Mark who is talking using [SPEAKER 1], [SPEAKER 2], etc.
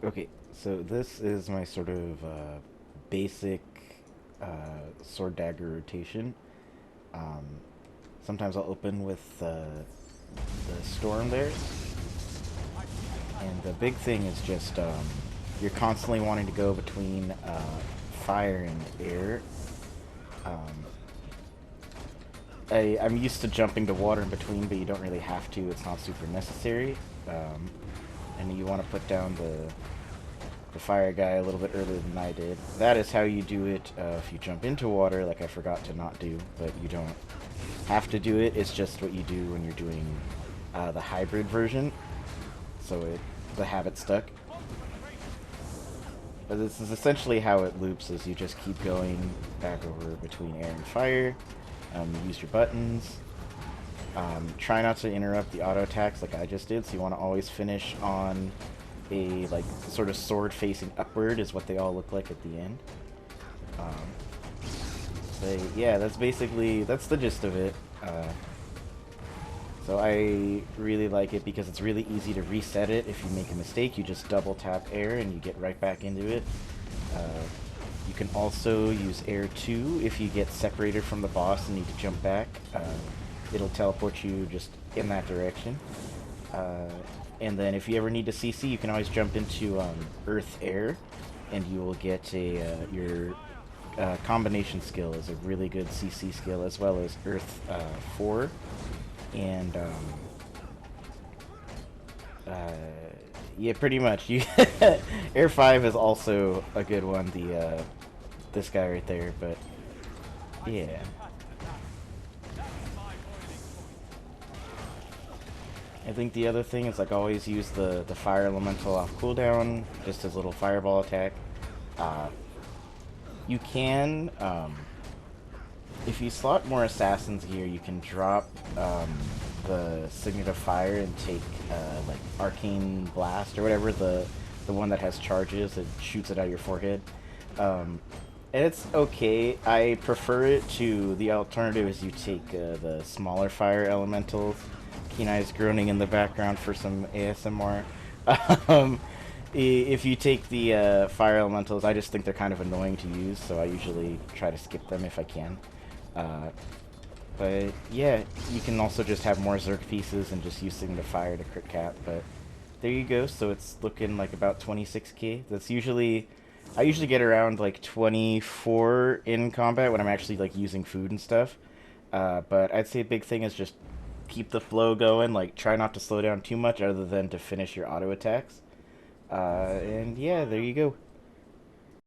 [SPEAKER 1] Okay, so this is my sort of basic sword dagger rotation. Um, Sometimes I'll open with the storm there, and the big thing is just you're constantly wanting to go between fire and air. Um, I'm used to jumping to water in between, but you don't really have to. It's not super necessary. Um, and you want to put down the fire guy a little bit earlier than I did. That is how you do it if you jump into water, like I forgot to not do, but you don't have to do it. It's just what you do when you're doing the hybrid version, so the habit stuck. But this is essentially how it loops, is you just keep going back over between air and fire. Use your buttons. Try not to interrupt the auto attacks like I just did, so you want to always finish on a like sort of sword facing upward is what they all look like at the end. Um, but yeah, that's the gist of it. So I really like it because it's really easy to reset it. If you make a mistake, you just double tap air and you get right back into it. Uh, you can also use air 2 if you get separated from the boss and need to jump back. It'll teleport you just in that direction. Uh, and then if you ever need to CC, you can always jump into Earth Air, and you will get your combination skill is a really good CC skill, as well as Earth 4 and uh, yeah, pretty much. You Air 5 is also a good one. The this guy right there, but yeah. I think the other thing is like always use the fire elemental off cooldown, just as a little fireball attack. Uh, you can if you slot more assassins here, you can drop the signet of fire and take like arcane blast or whatever, the one that has charges that shoots it out your forehead. Um, and it's okay. I prefer it to the alternative is you take the smaller fire elementals. Kenai's groaning in the background for some ASMR. um, if you take the fire elementals, I just think they're kind of annoying to use, so I usually try to skip them if I can. Uh, but yeah, you can also just have more Zerk pieces and just using the fire to crit cap. But there you go. So it's looking like about 26k. That's usually I usually get around like 24 in combat when I'm actually like using food and stuff. But I'd say a big thing is just keep the flow going. Like try not to slow down too much, other than to finish your auto attacks. And yeah, there you go.